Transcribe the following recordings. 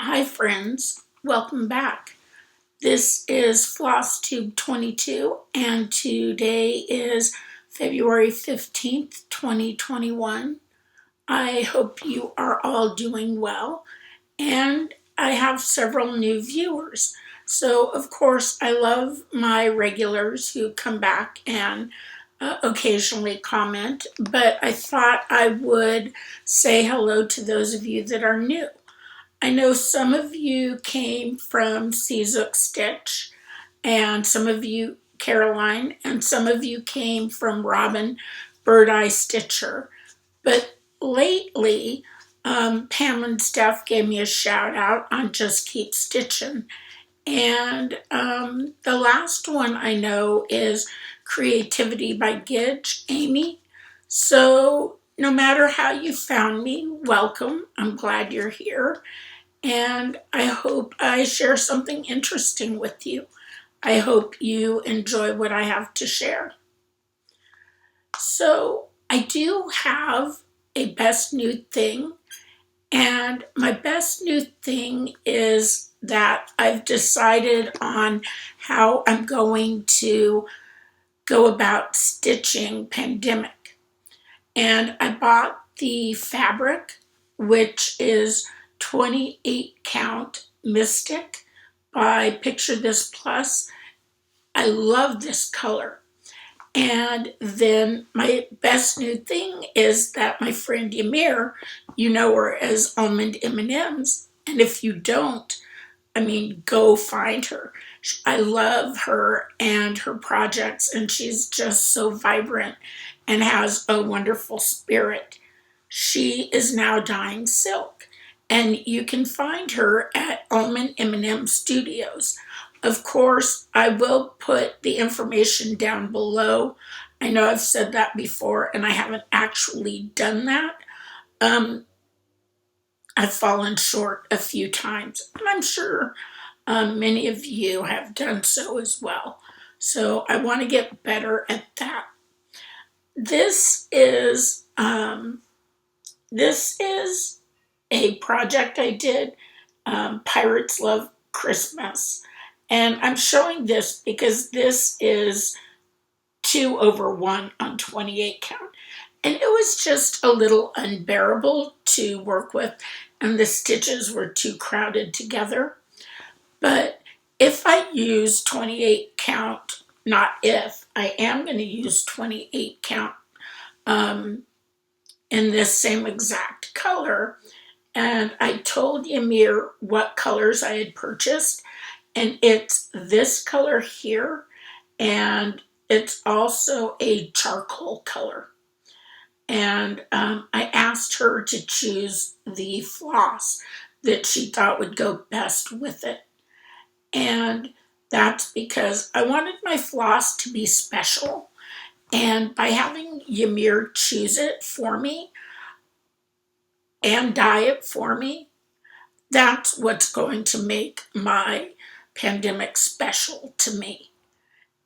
Hi friends, welcome back. This is FlossTube 22 and today is February 15th, 2021. I hope you are all doing well and I have several new viewers. So of course I love my regulars who come back and occasionally comment, but I thought I would say hello to those of you that are new. I know some of you came from CZookStitch, and some of you, Carolyn, and some of you came from Robyn, Bird Eye Stitcher. But lately, Pam and Steph gave me a shout out on Just Keep Stitchin'. And the last one I know is CreativityByGidge, Amy. So no matter how you found me, welcome. I'm glad you're here. And I hope I share something interesting with you. I hope you enjoy what I have to share. So I do have a best new thing, and my best new thing is that I've decided on how I'm going to go about stitching Pandemic. And I bought the fabric, which is 28 count Mystic by Picture This Plus. I love this color. And then my best new thing is that my friend Yamir, you know her as AlmondMnMs, and if you don't, go find her. I love her and her projects, and she's just so vibrant and has a wonderful spirit. She is now dyeing silk, and you can find her at AlmondMnM Studios. Of course, I will put the information down below. I know I've said that before, and I haven't actually done that. I've fallen short a few times, and I'm sure many of you have done so as well. So I want to get better at that. This is a project I did, Pirates Love Christmas. And I'm showing this because this is 2/1 on 28 count. And it was just a little unbearable to work with, and the stitches were too crowded together. But if I use 28 count, not if, I am going to use 28 count in this same exact color. And I told Yamir what colors I had purchased, and it's this color here, and it's also a charcoal color. And I asked her to choose the floss that she thought would go best with it. And that's because I wanted my floss to be special. And by having Yamir choose it for me and dye it for me, that's what's going to make my Pandemic special to me.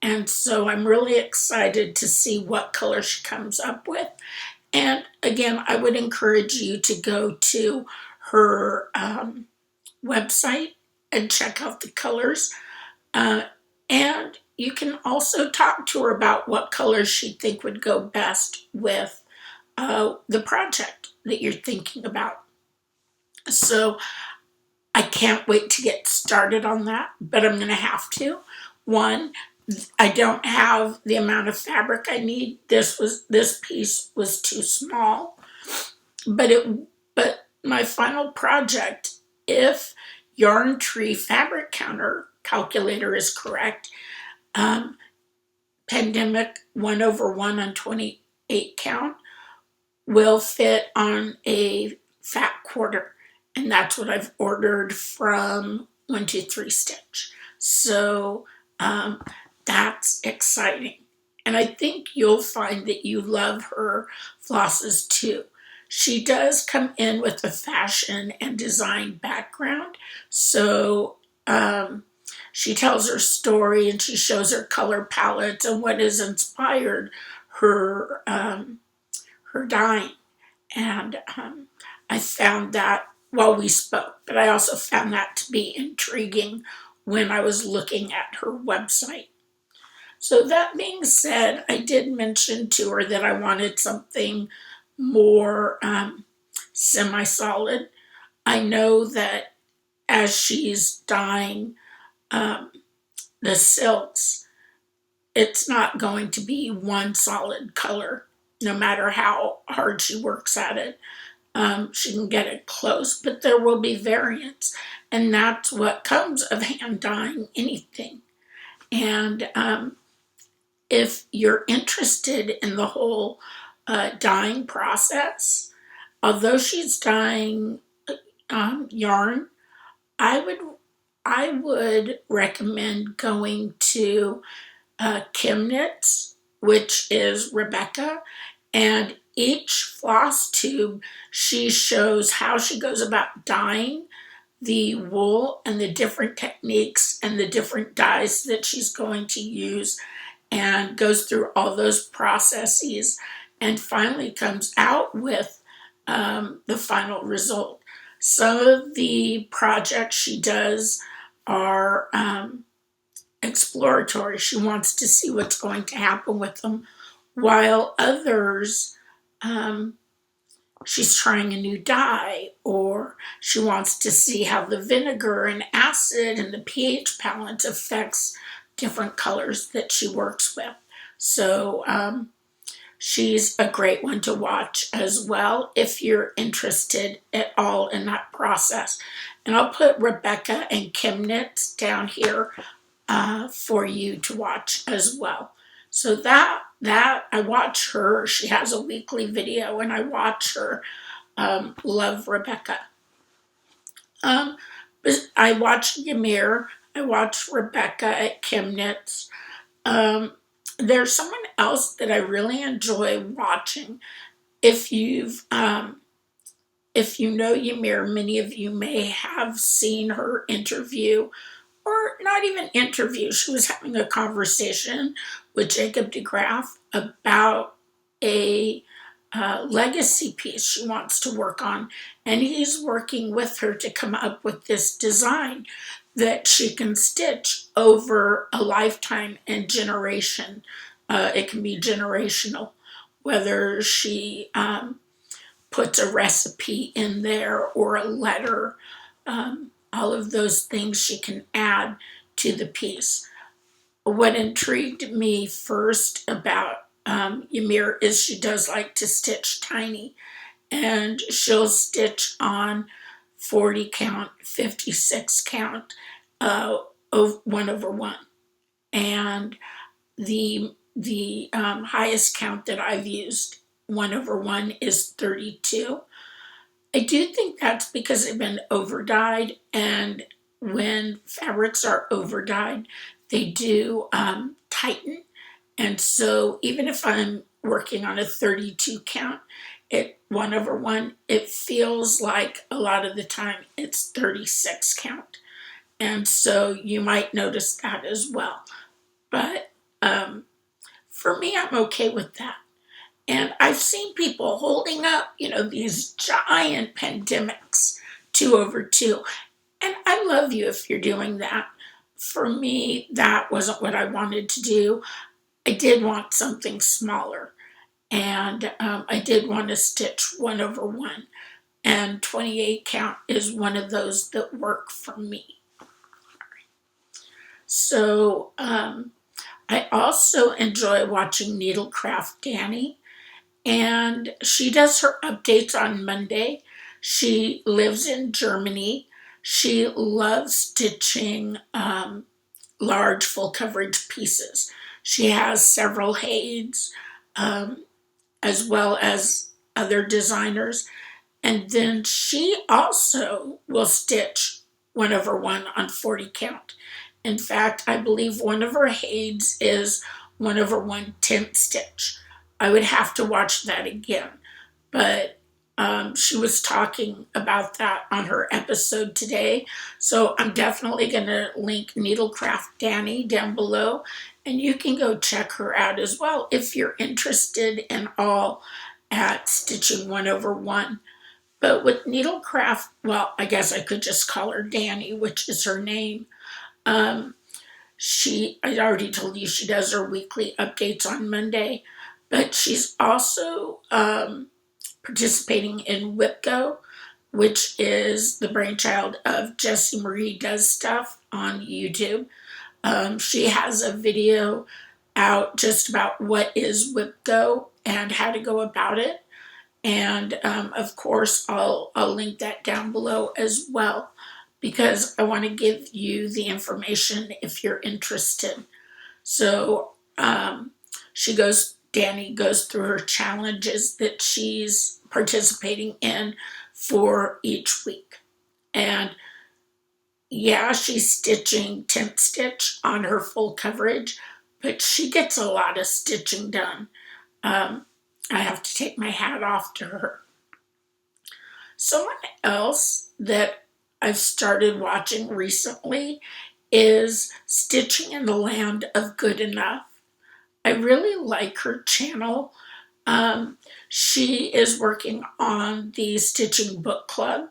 And so I'm really excited to see what color she comes up with. And again, I would encourage you to go to her website and check out the colors. And you can also talk to her about what colors she think would go best with the project that you're thinking about. So I can't wait to get started on that, but I'm going to have to. One, I don't have the amount of fabric I need. This piece was too small, but my final project, if Yarn Tree fabric counter calculator is correct, Pandemic 1/1 on 28 count will fit on a fat quarter, and that's what I've ordered from 123 Stitch. So that's exciting. And I think you'll find that you love her flosses too. She does come in with a fashion and design background. So she tells her story and she shows her color palettes and what has inspired her, her dyeing. And I found that while we spoke, but I also found that to be intriguing when I was looking at her website. So that being said, I did mention to her that I wanted something more semi-solid. I know that as she's dyeing the silks, it's not going to be one solid color, no matter how hard she works at it. She can get it close, but there will be variants, and that's what comes of hand dyeing anything. And if you're interested in the whole dyeing process, although she's dyeing yarn, I would recommend going to ChemKnits, which is Rebecca, and each floss tube she shows how she goes about dyeing the wool and the different techniques and the different dyes that she's going to use, and goes through all those processes and finally comes out with the final result. Some of the projects she does are exploratory. She wants to see what's going to happen with them, while others, she's trying a new dye, or she wants to see how the vinegar and acid and the pH balance affects different colors that she works with. So she's a great one to watch as well if you're interested at all in that process. And I'll put Rebecca and ChemKnits down here for you to watch as well. So that I watch her. She has a weekly video, and I watch her. Love Rebecca. But I watch Yamir. I watch Rebecca at ChemKnits. There's someone else that I really enjoy watching. If you know Yamir, many of you may have seen her interview, or not even interview. She was having a conversation with Jacob DeGraff about a legacy piece she wants to work on, and he's working with her to come up with this design that she can stitch over a lifetime and generation. It can be generational, whether she puts a recipe in there or a letter. All of those things she can add to the piece. What intrigued me first about Yamir is she does like to stitch tiny, and she'll stitch on 40 count, 56 count, 1/1. And the highest count that I've used, 1/1, is 32. I do think that's because they've been over dyed, and when fabrics are over dyed, they do tighten. And so even if I'm working on a 32 count at 1/1, it feels like a lot of the time it's 36 count. And so you might notice that as well. But for me, I'm okay with that. And I've seen people holding up, these giant pandemics 2/2. And I love you if you're doing that. For me, that wasn't what I wanted to do. I did want something smaller. And I did want to stitch 1/1. And 28 count is one of those that work for me. So I also enjoy watching Needlecraft Dani. And she does her updates on Monday. She lives in Germany. She loves stitching large full coverage pieces. She has several Hades, as well as other designers. And then she also will stitch 1/1 on 40 count. In fact, I believe one of her Hades is 1/1 10th stitch. I would have to watch that again, but she was talking about that on her episode today. So I'm definitely going to link Needlecraft Dani down below, and you can go check her out as well if you're interested in all at stitching 1/1. But with Needlecraft, well, I guess I could just call her Dani, which is her name. Um, I already told you she does her weekly updates on Monday, but she's also participating in WhipGo, which is the brainchild of Jessie Marie Does Stuff on YouTube. She has a video out just about what is WhipGo and how to go about it. And of course, I'll link that down below as well because I want to give you the information if you're interested. So Dani goes through her challenges that she's participating in for each week. And yeah, she's stitching 10th stitch on her full coverage, but she gets a lot of stitching done. I have to take my hat off to her. Someone else that I've started watching recently is Stitching in the Land of Good Enough. I really like her channel. She is working on the Stitching Book Club.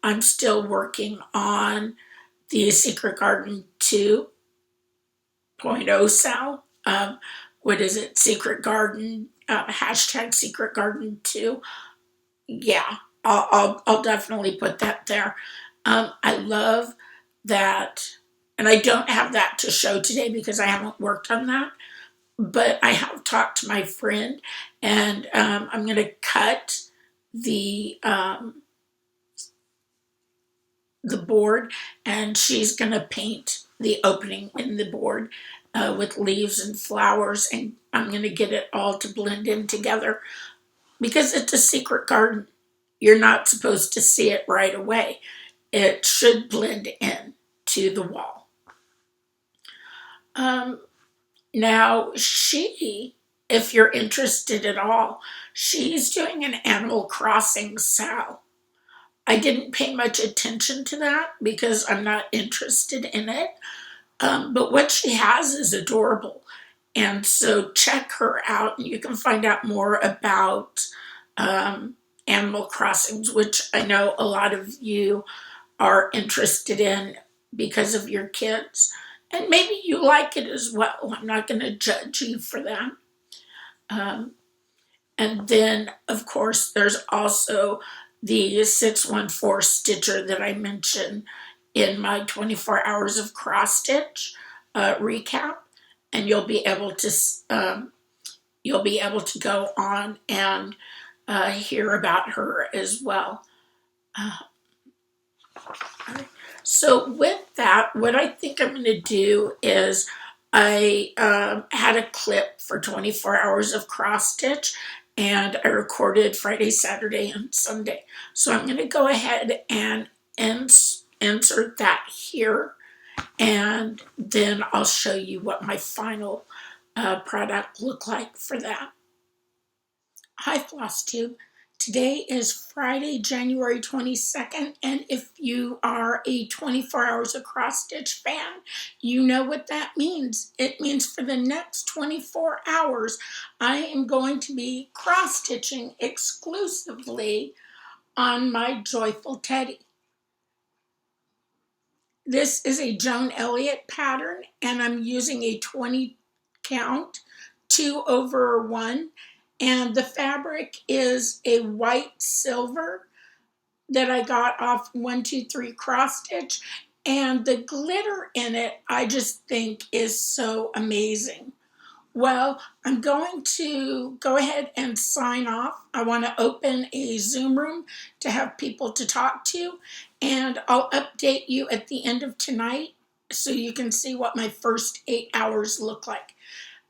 I'm still working on the Secret Garden 2.0 Sal. What is it? Secret Garden, hashtag Secret Garden 2. Yeah, I'll definitely put that there. I love that, and I don't have that to show today because I haven't worked on that, but I have talked to my friend, and I'm going to cut the board, and she's going to paint the opening in the board with leaves and flowers, and I'm going to get it all to blend in together because it's a secret garden. You're not supposed to see it right away. It should blend in to the wall. Now, if you're interested at all, she's doing an Animal Crossing Sal. I didn't pay much attention to that because I'm not interested in it. But what she has is adorable. And so check her out and you can find out more about Animal Crossings, which I know a lot of you are interested in because of your kids. And maybe you like it as well. I'm not going to judge you for that. And then, of course, there's also the 614 stitcher that I mentioned in my 24 hours of cross stitch recap, and you'll be able to go on and hear about her as well. So with that, what I think I'm going to do is I had a clip for 24 hours of cross stitch, and I recorded Friday, Saturday, and Sunday. So I'm going to go ahead and insert that here, and then I'll show you what my final product looked like for that. Hi, FlossTube. Today is Friday, January 22nd, and if you are a 24 Hours of Cross Stitch fan, you know what that means. It means for the next 24 hours, I am going to be cross-stitching exclusively on my Joyful Teddy. This is a Joan Elliot pattern, and I'm using a 20 count, 2/1, and the fabric is a white silver that I got off 123 Cross Stitch, and the glitter in it I just think is so amazing. Well, I'm going to go ahead and sign off. I want to open a Zoom room to have people to talk to, and I'll update you at the end of tonight so you can see what my first 8 hours look like.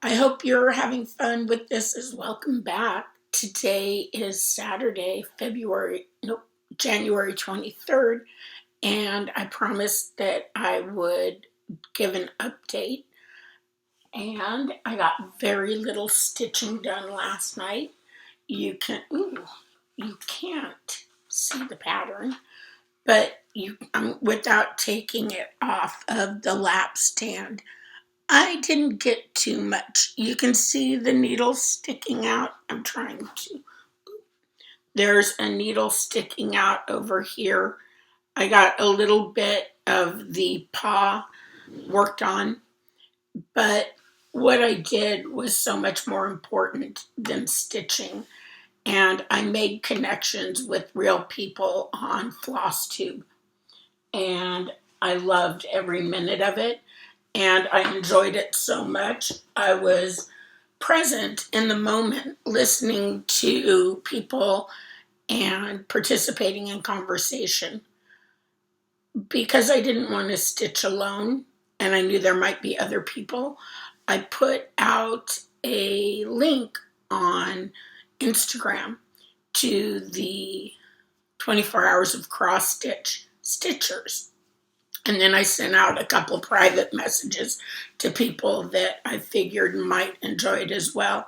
I hope you're having fun with this as welcome back. Today is Saturday, January 23rd, and I promised that I would give an update. And I got very little stitching done last night. You can't see the pattern, but without taking it off of the lap stand, I didn't get too much. You can see the needles sticking out. I'm trying to. There's a needle sticking out over here. I got a little bit of the paw worked on, but what I did was so much more important than stitching. And I made connections with real people on FlossTube. And I loved every minute of it. And I enjoyed it so much. I was present in the moment, listening to people and participating in conversation. Because I didn't want to stitch alone, and I knew there might be other people, I put out a link on Instagram to the 24 Hours of Cross Stitch Stitchers. And then I sent out a couple of private messages to people that I figured might enjoy it as well.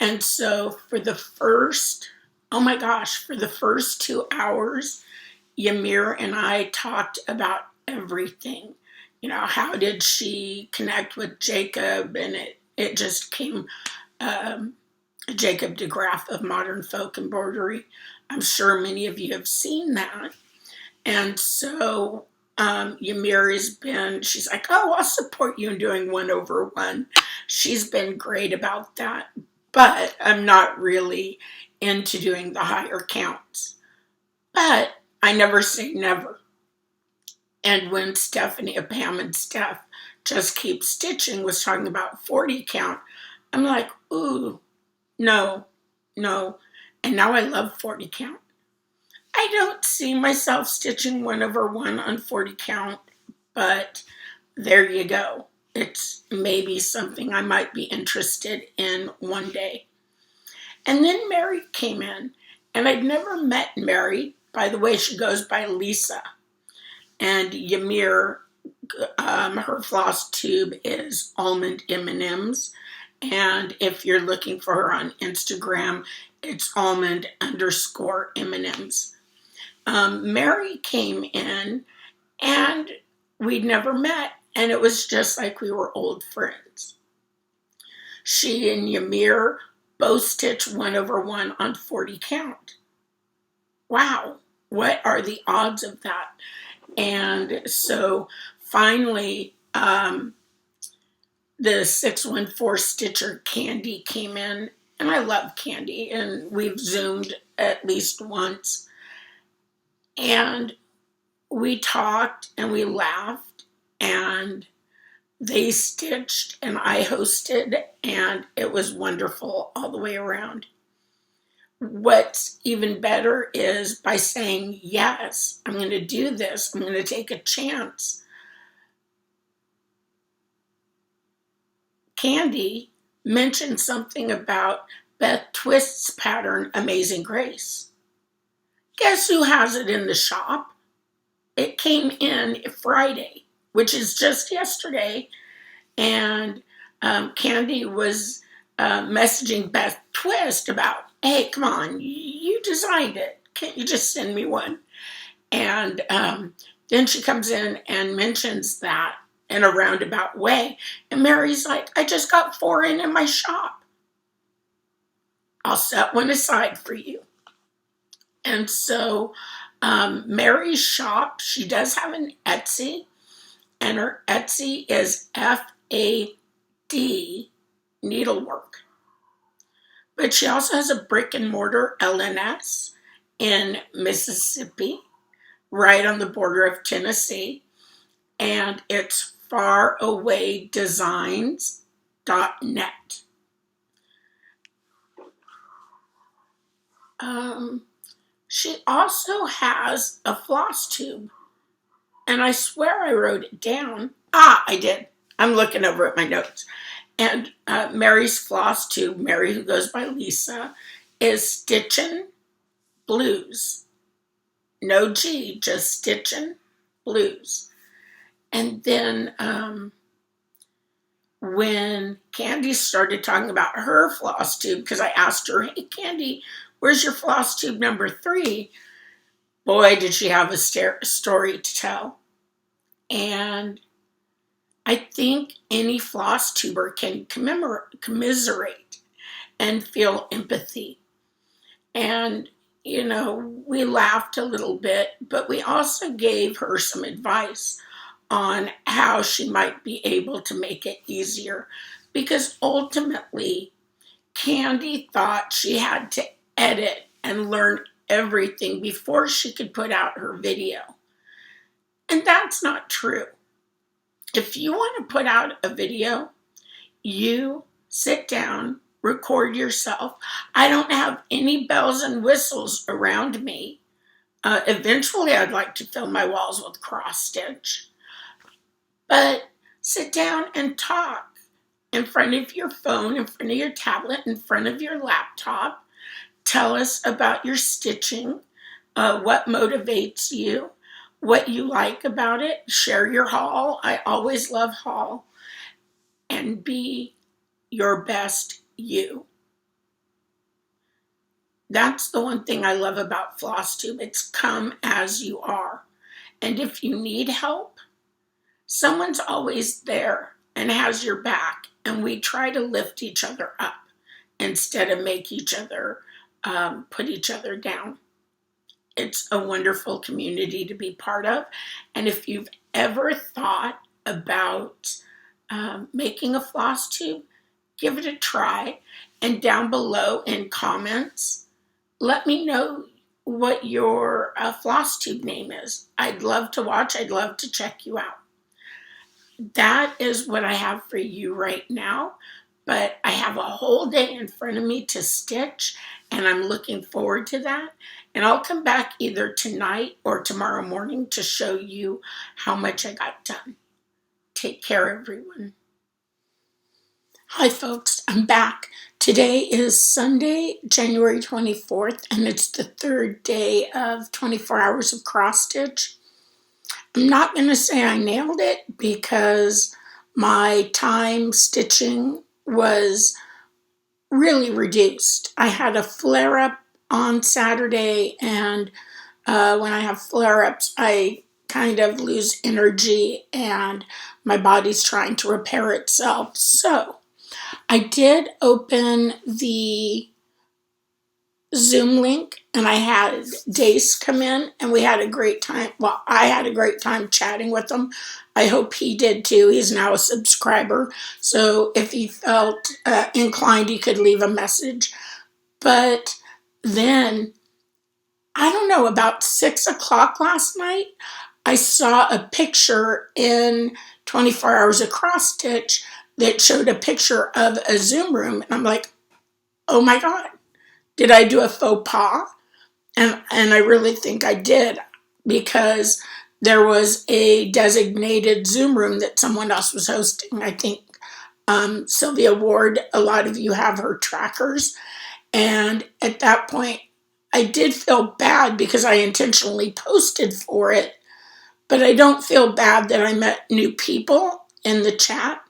And so for the first 2 hours, Yamir and I talked about everything. You know, how did she connect with Jacob? And it just came, Jacob DeGraff of Modern Folk Embroidery. I'm sure many of you have seen that. And so Yamir she's like, oh, I'll support you in doing 1/1. She's been great about that. But I'm not really into doing the higher counts. But I never say never. And when Stephanie of Pam and Steph Just Keep Stitching was talking about 40 count, I'm like, ooh, no. And now I love 40 count. I don't see myself stitching 1/1 on 40 count, but there you go. It's maybe something I might be interested in one day. And then Mary came in, and I'd never met Mary. By the way, she goes by Lisa. And Yamir, her floss tube is AlmondMnMs. And if you're looking for her on Instagram, it's Almond_M&Ms. Mary came in, and we'd never met, and it was just like we were old friends. She and Yamir both stitched 1/1 on 40 count. Wow, what are the odds of that? And so finally, the 614 stitcher Kanday came in, and I love Kanday, and we've Zoomed at least once. And we talked and we laughed, and they stitched and I hosted, and it was wonderful all the way around. What's even better is by saying, yes, I'm going to do this. I'm going to take a chance. Kanday mentioned something about Beth Twist's pattern, Amazing Grace. Guess who has it in the shop? It came in Friday, which is just yesterday, and Kanday was messaging Beth Twist about, hey, come on, you designed it. Can't you just send me one? And then she comes in and mentions that in a roundabout way. And Mary's like, I just got 4 in my shop. I'll set one aside for you. And so Mary's shop, she does have an Etsy, and her Etsy is FADNeedlework. But she also has a brick and mortar LNS in Mississippi, right on the border of Tennessee, and it's farawaydesigns.net. She also has a floss tube, and I swear I wrote it down. I did. I'm looking over at my notes. And Mary's floss tube, Mary, who goes by Lisa, is StitchinBlues. No G, just StitchinBlues. And then when Kanday started talking about her floss tube, because I asked her, hey, Kanday, where's your floss tube number 3? Boy, did she have a story to tell. And I think any floss tuber can commiserate and feel empathy. And, you know, we laughed a little bit, but we also gave her some advice on how she might be able to make it easier. Because ultimately, Candy thought she had to edit and learn everything before she could put out her video. And that's not true. If you want to put out a video, you sit down, record yourself. I don't have any bells and whistles around me. Eventually, I'd like to fill my walls with cross stitch. But sit down and talk in front of your phone, in front of your tablet, in front of your laptop. Tell us about your stitching, what motivates you, what you like about it. Share your haul. I always love haul. And be your best you. That's the one thing I love about FlossTube. It's come as you are. And if you need help, someone's always there and has your back. And we try to lift each other up instead of make each other put each other down. It's a wonderful community to be part of. And if you've ever thought about making a FlossTube, give it a try. And down below in comments, let me know what your FlossTube name is. I'd love to watch. I'd love to check you out. That is what I have for you right now. But I have a whole day in front of me to stitch, and I'm looking forward to that. And I'll come back either tonight or tomorrow morning to show you how much I got done. Take care, everyone. Hi, folks. I'm back. Today is Sunday, January 24th, and it's the third day of 24 hours of cross stitch. I'm not going to say I nailed it because my time stitching was really reduced. I had a flare-up on Saturday, and when I have flare-ups, I kind of lose energy and my body's trying to repair itself. So I did open the Zoom link and I had Dace come in and we had a great time. Well, I had a great time chatting with him. I hope he did too. He's now a subscriber. So if he felt inclined, he could leave a message. But then, I don't know, about 6 o'clock last night, I saw a picture in 24 Hours of Cross Stitch that showed a picture of a Zoom room. And I'm like, oh my God, did I do a faux pas? And I really think I did, because there was a designated Zoom room that someone else was hosting. I think Sylvia Ward, a lot of you have her trackers. And at that point, I did feel bad because I intentionally posted for it, but I don't feel bad that I met new people in the chat.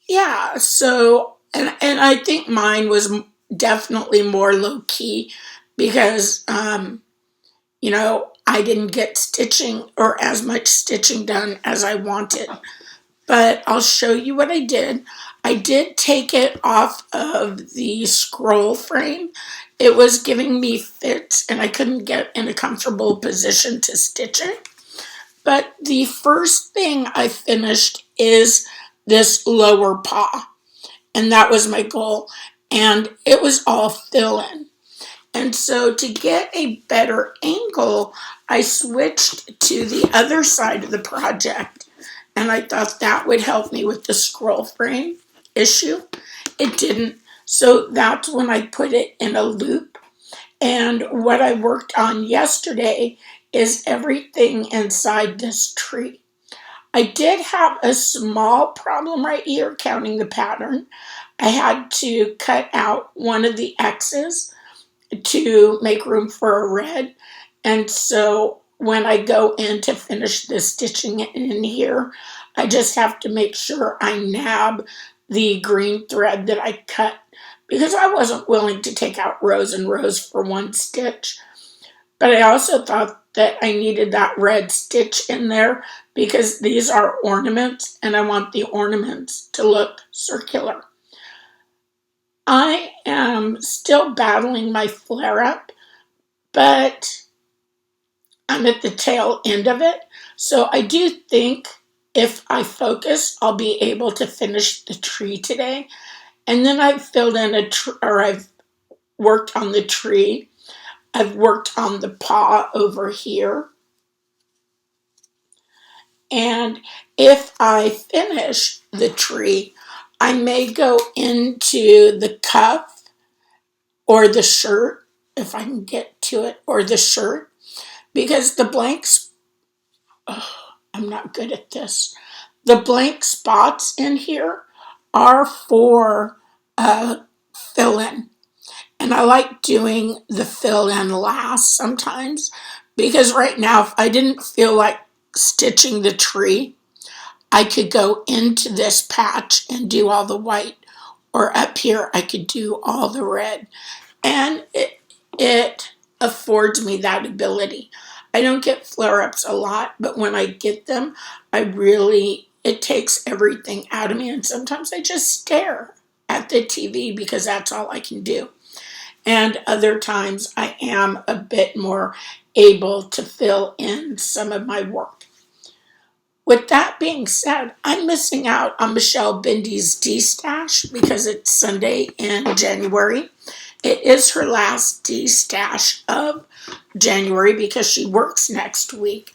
Yeah, so, and I think mine was definitely more low-key because, you know, I didn't get stitching or as much stitching done as I wanted. But I'll show you what I did. I did take it off of the scroll frame. It was giving me fits and I couldn't get in a comfortable position to stitch it. But the first thing I finished is this lower paw. And that was my goal. And it was all fill-in. And so to get a better angle, I switched to the other side of the project. And I thought that would help me with the scroll frame issue. It didn't. So that's when I put it in a loop. And what I worked on yesterday is everything inside this tree. I did have a small problem right here counting the pattern. I had to cut out one of the X's to make room for a red. And so when I go in to finish the stitching in here, I just have to make sure I nab the green thread that I cut, because I wasn't willing to take out rows and rows for one stitch. But I also thought that I needed that red stitch in there because these are ornaments and I want the ornaments to look circular. I am still battling my flare-up, but I'm at the tail end of it. So I do think if I focus, I'll be able to finish the tree today. And then I've filled in I've worked on the tree. I've worked on the paw over here. And if I finish the tree, I may go into the cuff or the shirt, if I can get to it, or the shirt, because the blanks, I'm not good at this. The blank spots in here are for fill-in. And I like doing the fill-in last sometimes, because right now, if I didn't feel like stitching the tree, I could go into this patch and do all the white, or up here I could do all the red. And it affords me that ability. I don't get flare-ups a lot, but when I get them, it takes everything out of me, and sometimes I just stare at the TV because that's all I can do. And other times I am a bit more able to fill in some of my work. With that being said, I'm missing out on Michelle Bindy's D-Stash because it's Sunday in January. It is her last D-Stash of January because she works next week.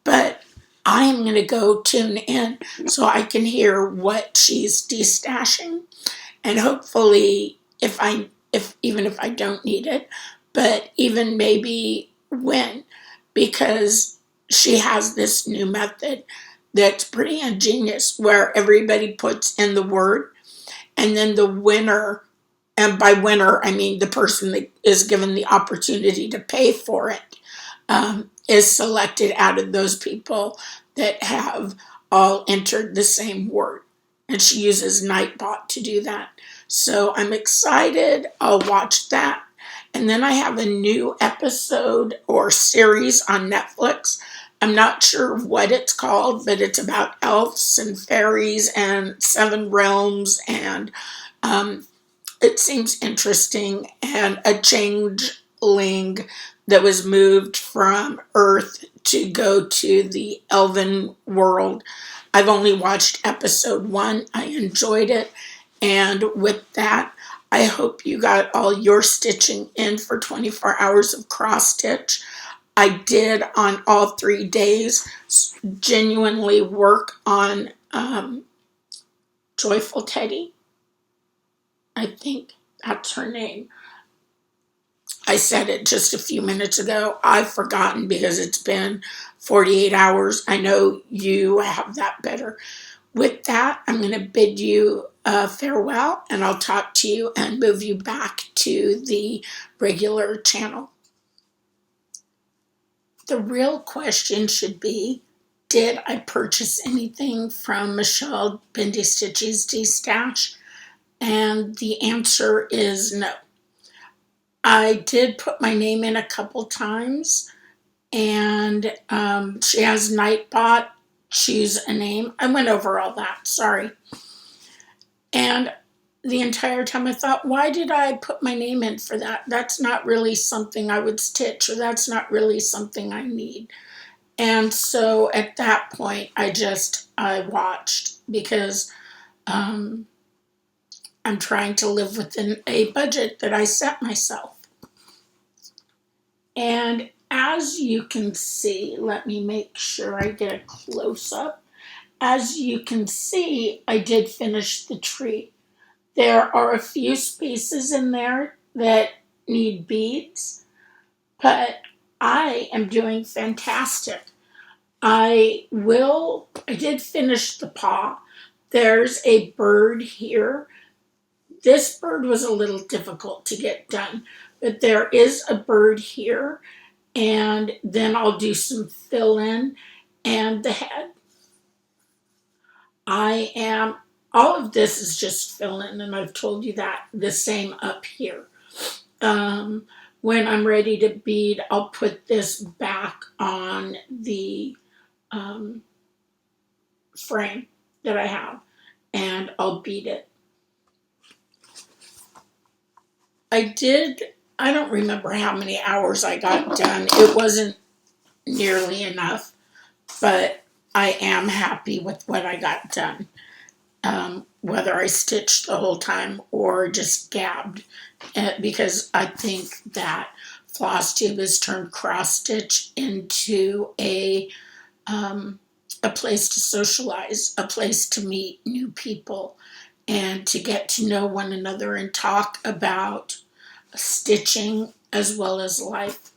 But I am going to go tune in so I can hear what she's D-Stashing. And hopefully, even if I don't need it, but even maybe when, because she has this new method that's pretty ingenious where everybody puts in the word, and then the winner, and by winner I mean the person that is given the opportunity to pay for it, is selected out of those people that have all entered the same word. And she uses Nightbot to do that. So I'm excited. I'll watch that. And then I have a new episode or series on Netflix. I'm not sure what it's called, but it's about elves and fairies and 7 realms. And it seems interesting. And a changeling that was moved from Earth to go to the elven world. I've only watched episode 1. I enjoyed it. And with that, I hope you got all your stitching in for 24 hours of cross stitch. I did on all 3 days genuinely work on Joyful Teddy. I think that's her name. I said it just a few minutes ago. I've forgotten because it's been 48 hours. I know you have that better. With that, I'm going to bid you farewell, and I'll talk to you and move you back to the regular channel. The real question should be, did I purchase anything from Michelle Bindy Stitch's D-Stash? And the answer is no. I did put my name in a couple times, and she has Nightbot, choose a name. I went over all that, sorry. And the entire time I thought, why did I put my name in for that? That's not really something I would stitch, or that's not really something I need. And so at that point, I watched, because I'm trying to live within a budget that I set myself. And as you can see, let me make sure I get a close-up. As you can see, I did finish the tree. There are a few spaces in there that need beads, but I am doing fantastic. I did finish the paw. There's a bird here. This bird was a little difficult to get done, but there is a bird here, and then I'll do some fill-in and the head. All of this is just fill-in, and I've told you that. The same up here. When I'm ready to bead, I'll put this back on the frame that I have, and I'll bead it. I don't remember how many hours I got done. It wasn't nearly enough, but I am happy with what I got done. Whether I stitched the whole time or just gabbed, because I think that FlossTube has turned cross stitch into a place to socialize, a place to meet new people, and to get to know one another and talk about stitching as well as life.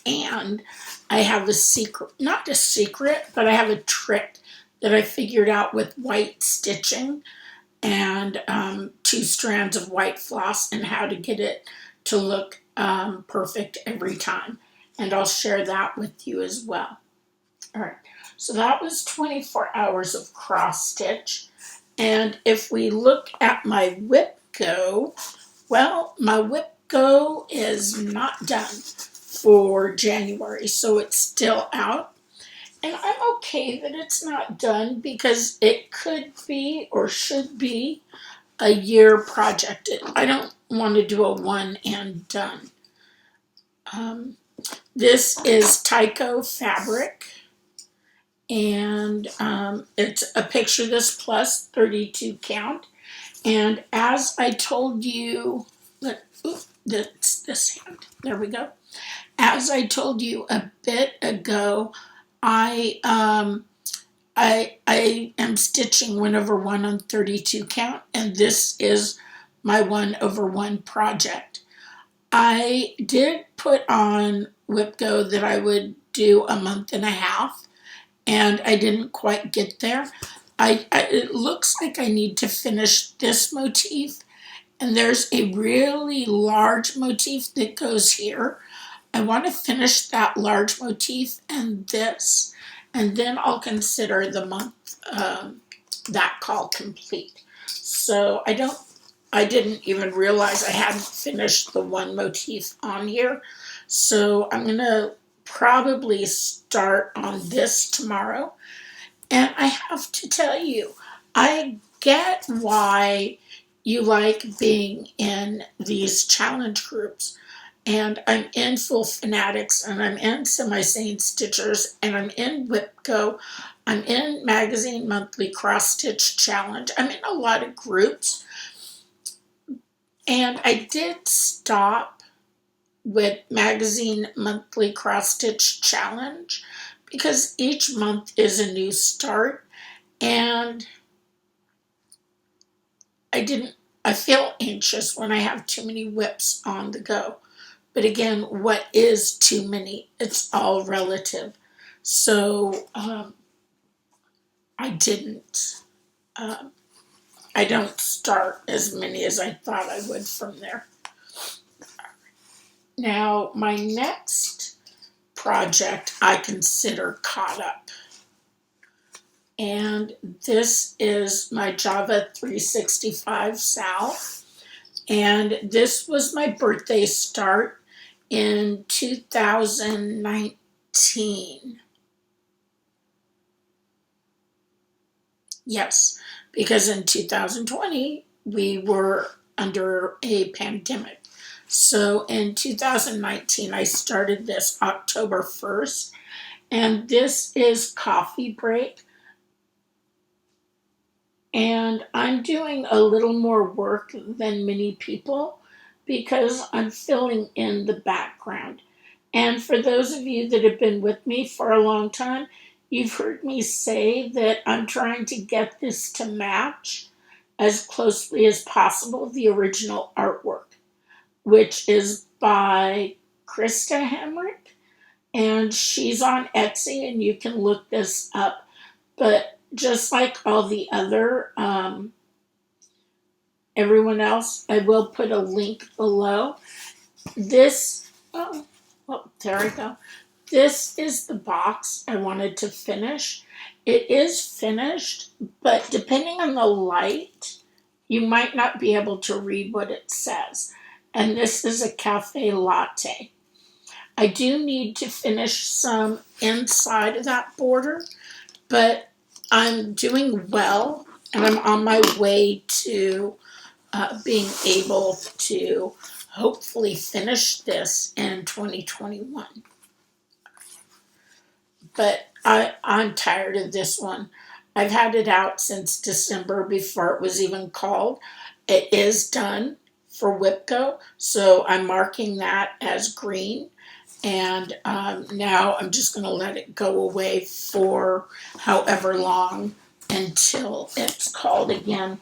And I have a secret, not a secret, but I have a trick that I figured out with white stitching and 2 strands of white floss, and how to get it to look perfect every time. And I'll share that with you as well. All right, so that was 24 hours of cross stitch. And if we look at my whip go, well, my whip go is not done for January, so it's still out. And I'm okay that it's not done, because it could be or should be a year project. I don't want to do a one and done. This is Tyco fabric, and it's a Picture This Plus 32 count. And as I told you, this hand, there we go. As I told you a bit ago, I am stitching 1/1 on 32 count, and this is my 1/1 project. I did put on whip go that I would do a month and a half, and I didn't quite get there. It looks like I need to finish this motif, and there's a really large motif that goes here. I want to finish that large motif and this, and then I'll consider the month that call complete. So I didn't even realize I hadn't finished the one motif on here. So I'm going to probably start on this tomorrow. And I have to tell you, I get why you like being in these challenge groups. And I'm in Full Fanatics, and I'm in Semi-Sane Stitchers, and I'm in WhipGo. I'm in Magazine Monthly Cross Stitch Challenge. I'm in a lot of groups. And I did stop with Magazine Monthly Cross Stitch Challenge because each month is a new start, and I feel anxious when I have too many whips on the go. But again, what is too many? It's all relative. So I don't start as many as I thought I would from there. Now, my next project I consider caught up. And this is my Java 365 Sal. And this was my birthday start in 2019. Yes, because in 2020 we were under a pandemic. So in 2019 I started this October 1st, and this is Coffee Break. And I'm doing a little more work than many people because I'm filling in the background. And for those of you that have been with me for a long time, you've heard me say that I'm trying to get this to match as closely as possible the original artwork, which is by Krista Hamrick, and she's on Etsy, and you can look this up. But just like all the other, everyone else, I will put a link below. This, there we go. This is the box I wanted to finish. It is finished, but depending on the light, you might not be able to read what it says. And this is a cafe latte. I do need to finish some inside of that border, but I'm doing well, and I'm on my way to being able to hopefully finish this in 2021. But I'm tired of this one. I've had it out since December before it was even called. It is done for WIPCO, so I'm marking that as green. And now I'm just going to let it go away for however long until it's called again.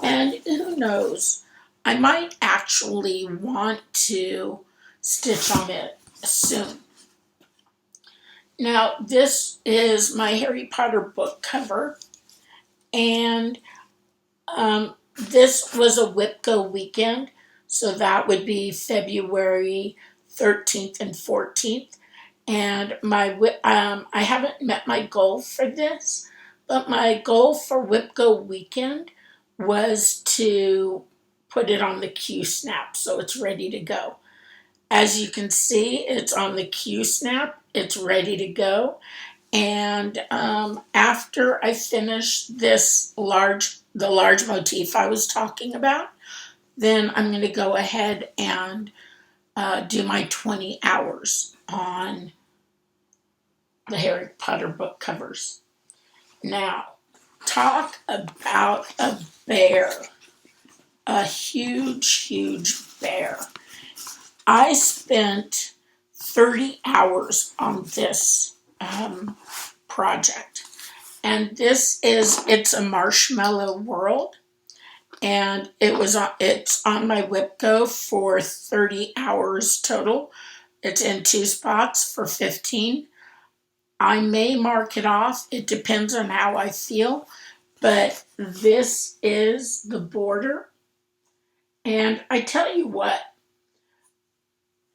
And who knows, I might actually want to stitch on it soon. Now, this is my Harry Potter book cover, and this was a WIPCO weekend, so that would be February 13th and 14th. And I haven't met my goal for this, but my goal for WIPCO weekend was to put it on the Q-snap so it's ready to go. As you can see, it's on the Q-snap. It's ready to go. And after I finish this the large motif I was talking about, then I'm going to go ahead and do my 20 hours on the Harry Potter book covers. Now, talk about a bear. A huge, huge bear. I spent 30 hours on this project. And it's a marshmallow world. And it's on my WIPCO for 30 hours total. It's in 2 spots for 15. I may mark it off. It depends on how I feel. But this is the border. And I tell you what,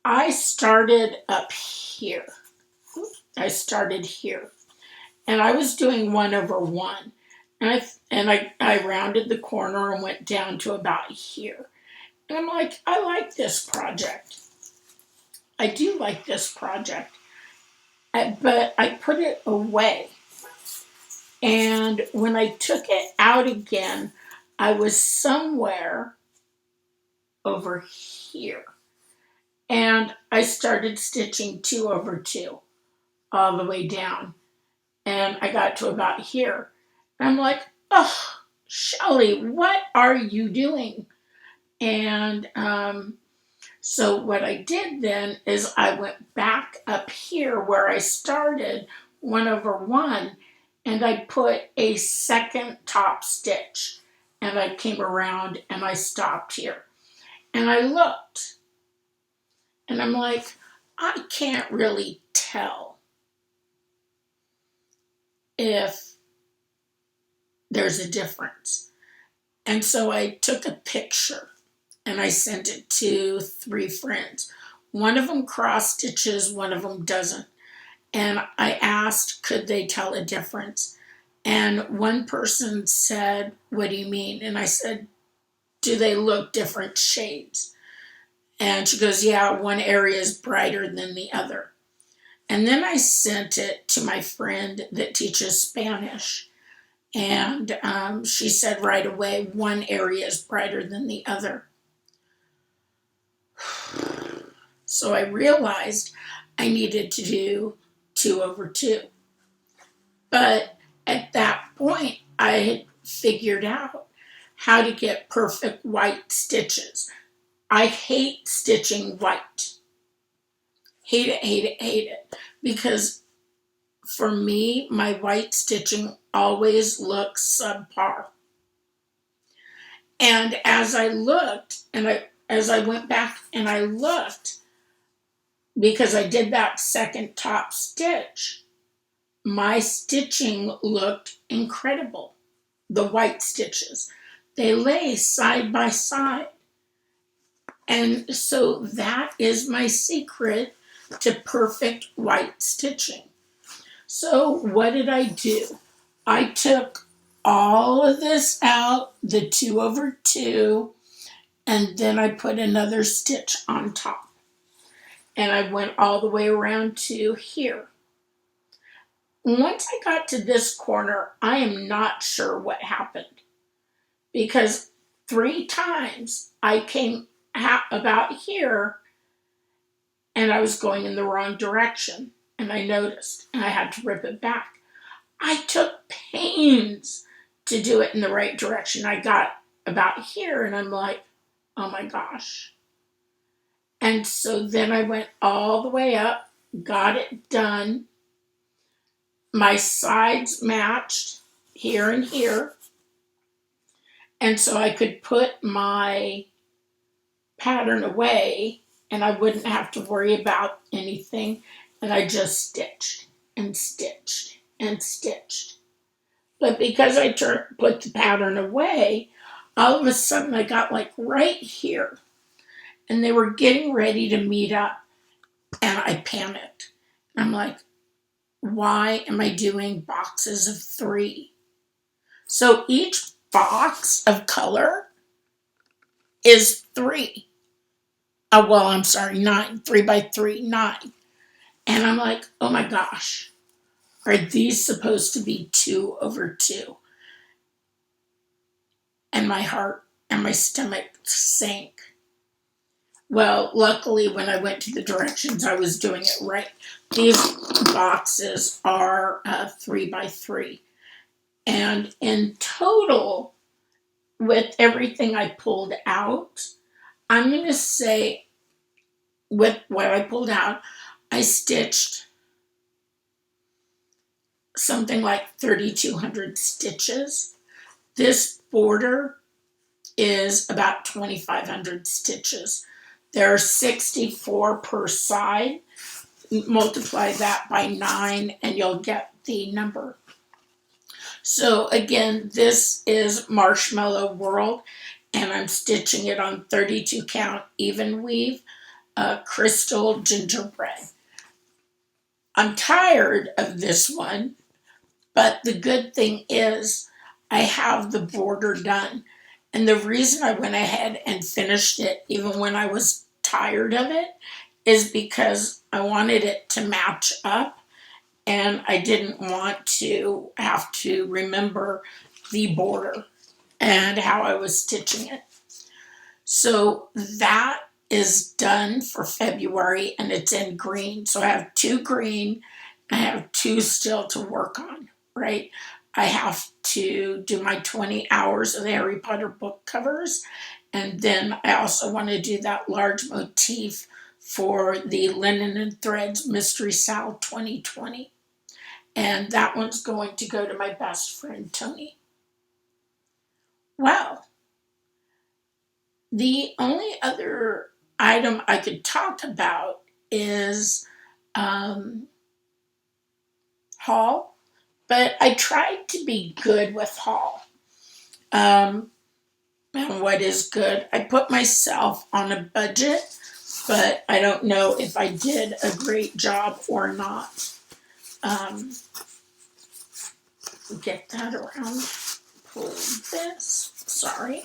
I started up here. I started here. And I was doing 1/1. And I rounded the corner and went down to about here. And I'm like, I like this project. I do like this project. But I put it away. And when I took it out again, I was somewhere over here. And I started stitching 2/2 all the way down. And I got to about here. And I'm like, oh, Shelly, what are you doing? And so what I did then is I went back up here where I started 1/1, and I put a second top stitch. And I came around and I stopped here. And I looked. And I'm like, I can't really tell if there's a difference. And so I took a picture and I sent it to 3 friends. One of them cross stitches, one of them doesn't. And I asked, could they tell a difference? And one person said, what do you mean? And I said, do they look different shades? And she goes, yeah, one area is brighter than the other. And then I sent it to my friend that teaches Spanish. And she said right away, one area is brighter than the other. So I realized I needed to do 2/2. But at that point, I had figured out how to get perfect white stitches. I hate stitching white. Hate it, hate it, hate it. Because for me, my white stitching always looks subpar. And as I looked, as I went back and I looked, because I did that second top stitch, my stitching looked incredible. The white stitches. They lay side by side. And so that is my secret to perfect white stitching. So what did I do? I took all of this out, the 2/2, and then I put another stitch on top. And I went all the way around to here. Once I got to this corner, I am not sure what happened. Because 3 times I came about here and I was going in the wrong direction, and I noticed, and I had to rip it back. I took pains to do it in the right direction. I got about here and I'm like, oh my gosh. And so then I went all the way up, got it done. My sides matched here and here. And so I could put my pattern away and I wouldn't have to worry about anything. And I just stitched and stitched and stitched. But because I put the pattern away, all of a sudden I got like right here. And they were getting ready to meet up. And I panicked. I'm like, why am I doing boxes of 3? So each box of color is 3. Well, I'm sorry, 9. 3 by 3, 9. And I'm like, oh my gosh, are these supposed to be 2 over 2? And my heart and my stomach sank. Well, luckily, when I went to the directions, I was doing it right. These boxes are 3 by 3. And in total, with everything I pulled out, I'm going to say with what I pulled out, I stitched something like 3,200 stitches. This border is about 2,500 stitches. There are 64 per side. Multiply that by 9 and you'll get the number. So again, this is Marshmallow World, and I'm stitching it on 32 count even weave crystal gingerbread. I'm tired of this one, but the good thing is I have the border done. And the reason I went ahead and finished it, even when I was tired of it, is because I wanted it to match up and I didn't want to have to remember the border and how I was stitching it. So that is done for February and it's in green. So I have 2 green, I have 2 still to work on, right? I have to do my 20 hours of the Harry Potter book covers. And then I also want to do that large motif for the Linen and Threads Mystery Sal 2020. And that one's going to go to my best friend, Tony. Well, the only other item I could talk about is haul. But I tried to be good with haul. And what is good? I put myself on a budget, but I don't know if I did a great job or not. Get that around. Pull this. Sorry.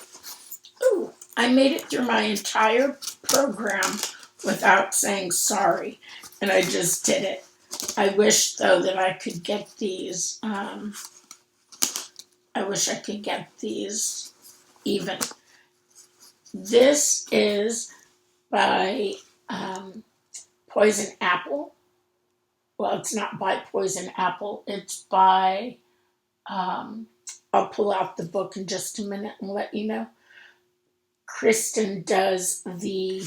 Ooh, I made it through my entire program without saying sorry, and I just did it. I wish, though, that I could get these. I wish I could get these even. This is by Poison Apple. Well, it's not by Poison Apple. It's by, I'll pull out the book in just a minute and let you know. Kristen does the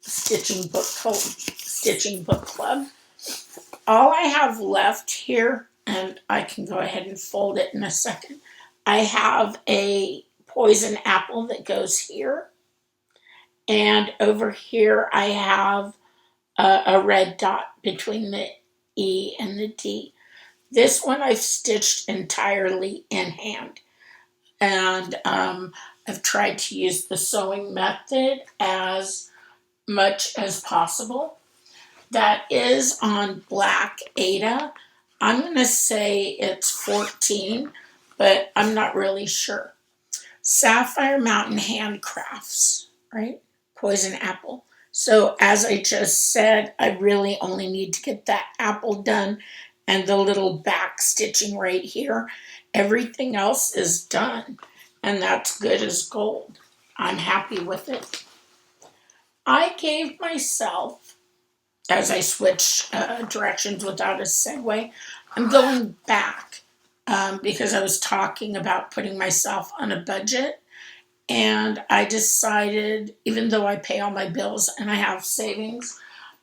Stitching Book Club. All I have left here, and I can go ahead and fold it in a second, I have a Poison Apple that goes here. And over here I have a red dot between the E and the D. This one I've stitched entirely in hand. And I've tried to use the sewing method as much as possible. That is on Black Ada. I'm going to say it's 14, but I'm not really sure. Sapphire Mountain Handcrafts, right? Poison Apple. So as I just said, I really only need to get that apple done and the little back stitching right here. Everything else is done. and that's good as gold. I'm happy with it. I gave myself, as I switch directions without a segue, I'm going back because I was talking about putting myself on a budget. And I decided, even though I pay all my bills and I have savings,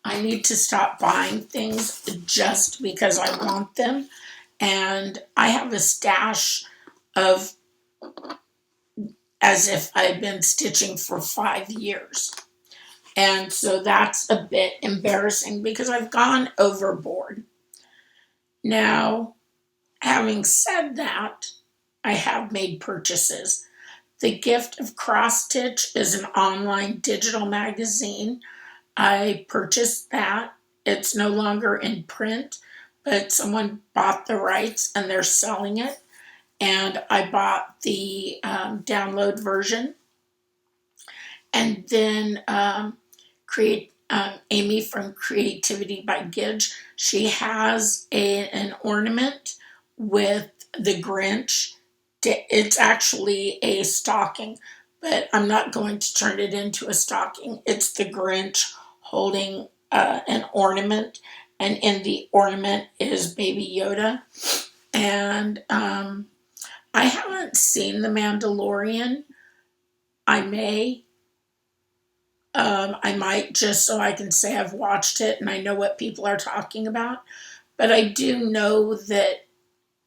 I need to stop buying things just because I want them. And I have a stash of as if I've been stitching for 5 years. And so that's a bit embarrassing because I've gone overboard. Now, having said that, I have made purchases. The Gift of Cross Stitch is an online digital magazine. I purchased that. It's no longer in print, but someone bought the rights and they're selling it. And I bought the download version. And then Amy from CreativityByGidge, she has an ornament with the Grinch. It's actually a stocking, but I'm not going to turn it into a stocking. It's the Grinch holding an ornament, and in the ornament is Baby Yoda. And I haven't seen The Mandalorian. I may. I might, just so I can say I've watched it and I know what people are talking about. But I do know that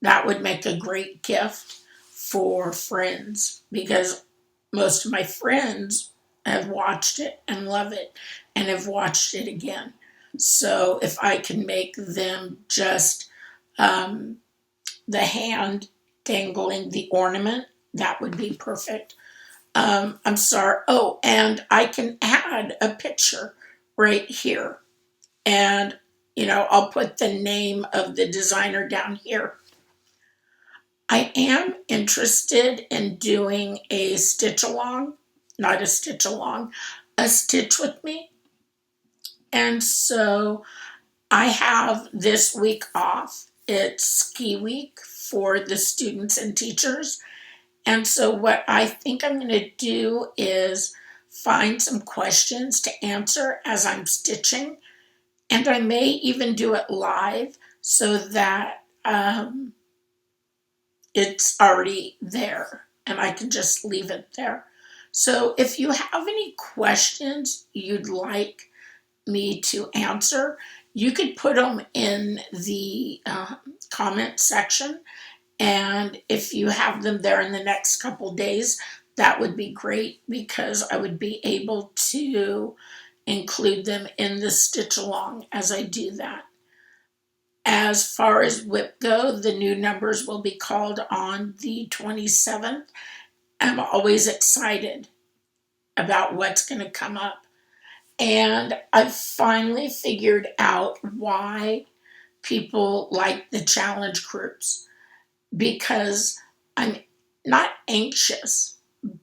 that would make a great gift for friends because most of my friends have watched it and love it and have watched it again. So if I can make them just the hand dangling the ornament, that would be perfect. I'm sorry. Oh, and I can add a picture right here. And, I'll put the name of the designer down here. I am interested in doing a stitch along, not a stitch along, a stitch with me. And so I have this week off. It's ski week for the students and teachers. And so what I think I'm going to do is find some questions to answer as I'm stitching. And I may even do it live so that it's already there and I can just leave it there. So if you have any questions you'd like me to answer, you could put them in the comment section. And if you have them there in the next couple days, that would be great because I would be able to include them in the stitch along as I do that. As far as WIP go, the new numbers will be called on the 27th. I'm always excited about what's going to come up. And I've finally figured out why people like the challenge groups. Because I'm not anxious,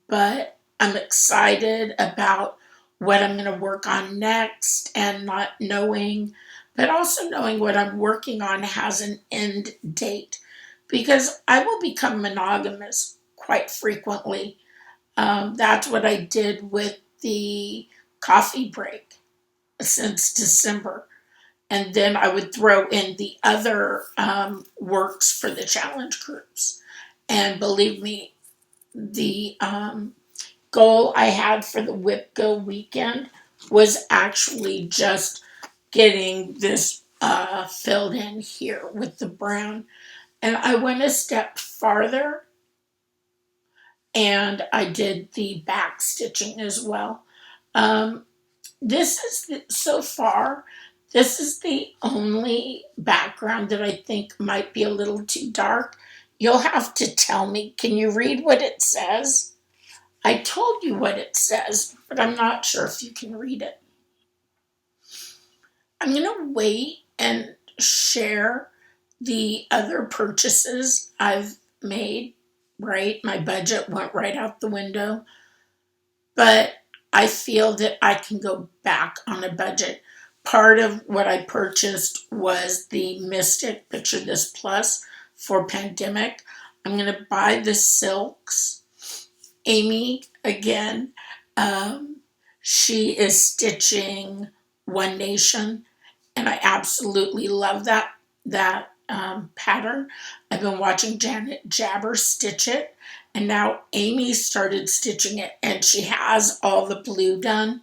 but I'm excited about what I'm going to work on next and not knowing, but also knowing what I'm working on has an end date because I will become monogamous quite frequently. That's what I did with the coffee break since December. And then I would throw in the other works for the challenge groups. And believe me, the goal I had for the WIP Go weekend was actually just getting this filled in here with the brown. And I went a step farther and I did the back stitching as well. This is so far, this is the only background that I think might be a little too dark. You'll have to tell me. Can you read what it says? I told you what it says, but I'm not sure if you can read it. I'm going to wait and share the other purchases I've made, right? My budget went right out the window. But I feel that I can go back on a budget. Part of what I purchased was the Mystic, picture this plus, for pandemic. I'm going to buy the silks Amy, again, she is stitching One Nation, and I absolutely love that pattern. I've been watching Janet Jabber stitch it, and now Amy started stitching it, and she has all the blue done.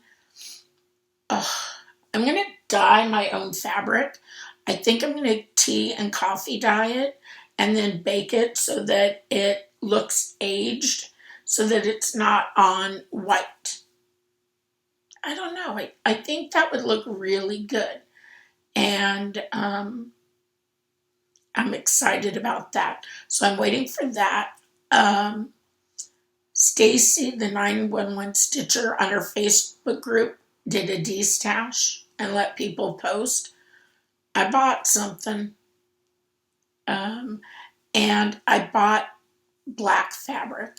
Ugh. I'm going to dye my own fabric. I think I'm going to tea and coffee dye it and then bake it so that it looks aged, so that it's not on white. I don't know. I think that would look really good. And I'm excited about that. So I'm waiting for that. Stacy, the 911 Stitcher, on her Facebook group did a de-stash and let people post. I bought something. And I bought black fabric.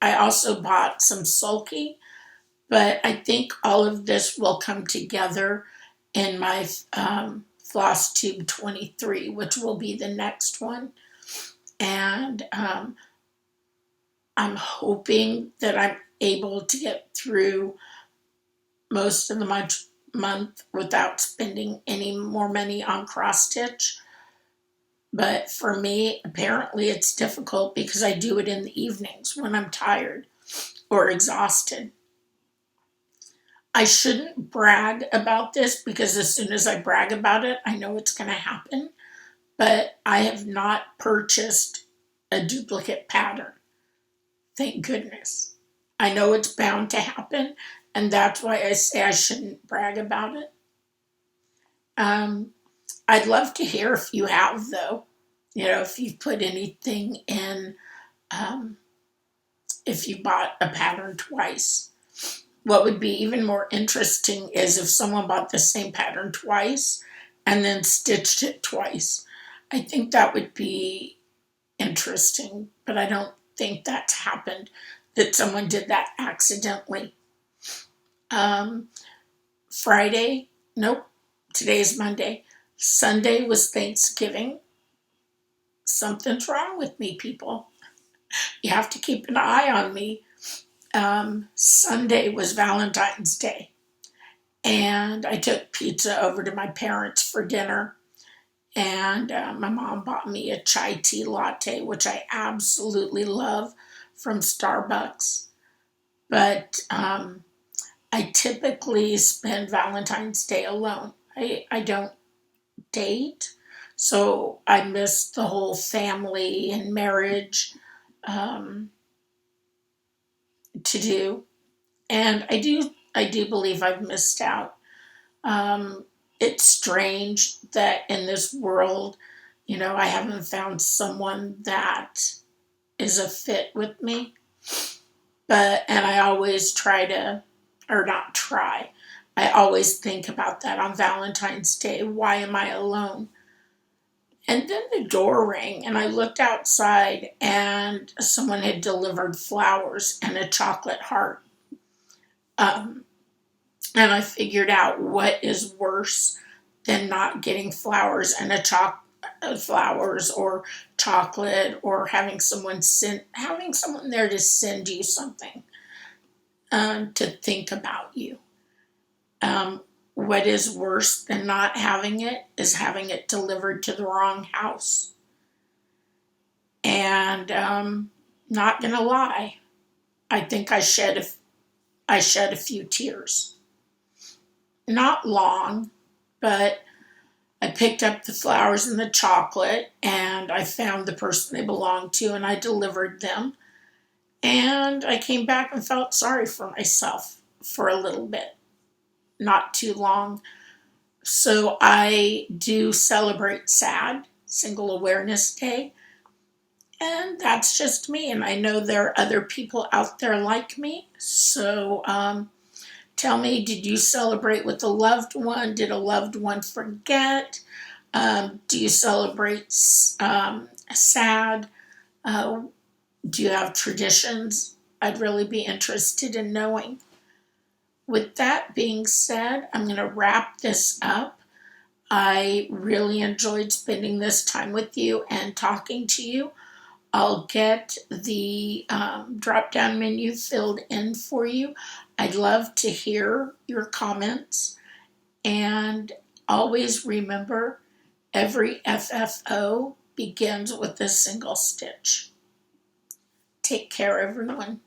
I also bought some sulky, but I think all of this will come together in my FlossTube 23, which will be the next one. And I'm hoping that I'm able to get through most of the month without spending any more money on cross stitch. But for me, apparently it's difficult because I do it in the evenings when I'm tired or exhausted. I shouldn't brag about this because as soon as I brag about it, I know it's going to happen. But I have not purchased a duplicate pattern. Thank goodness. I know it's bound to happen, and that's why I say I shouldn't brag about it. I'd love to hear if you have, though. You know, if you've put anything in, if you bought a pattern twice. What would be even more interesting is if someone bought the same pattern twice and then stitched it twice. I think that would be interesting, but I don't think that's happened, that someone did that accidentally. Friday, nope, today's Monday. Sunday was Thanksgiving. Something's wrong with me, people. You have to keep an eye on me. Sunday was Valentine's Day, and I took pizza over to my parents for dinner, and my mom bought me a chai tea latte, which I absolutely love, from Starbucks. But I typically spend Valentine's Day alone. I don't date, so I miss the whole family and marriage to do, and I do believe I've missed out. It's strange that in this world, you know, I haven't found someone that is a fit with me. And I always I always think about that on Valentine's Day. Why am I alone? And then the door rang, and I looked outside, and someone had delivered flowers and a chocolate heart. And I figured out what is worse than not getting flowers and flowers or chocolate, or having someone there to send you something, to think about you. What is worse than not having it is having it delivered to the wrong house. And not gonna lie, I think I shed a few tears. Not long, but I picked up the flowers and the chocolate, and I found the person they belonged to, and I delivered them. And I came back and felt sorry for myself for a little bit. Not too long. So I do celebrate SAD, Single Awareness Day. And that's just me. And I know there are other people out there like me. So tell me, did you celebrate with a loved one? Did a loved one forget? Do you celebrate SAD? Do you have traditions? I'd really be interested in knowing. With that being said, I'm going to wrap this up. I really enjoyed spending this time with you and talking to you. I'll get the drop-down menu filled in for you. I'd love to hear your comments. And always remember, every FFO begins with a single stitch. Take care, everyone.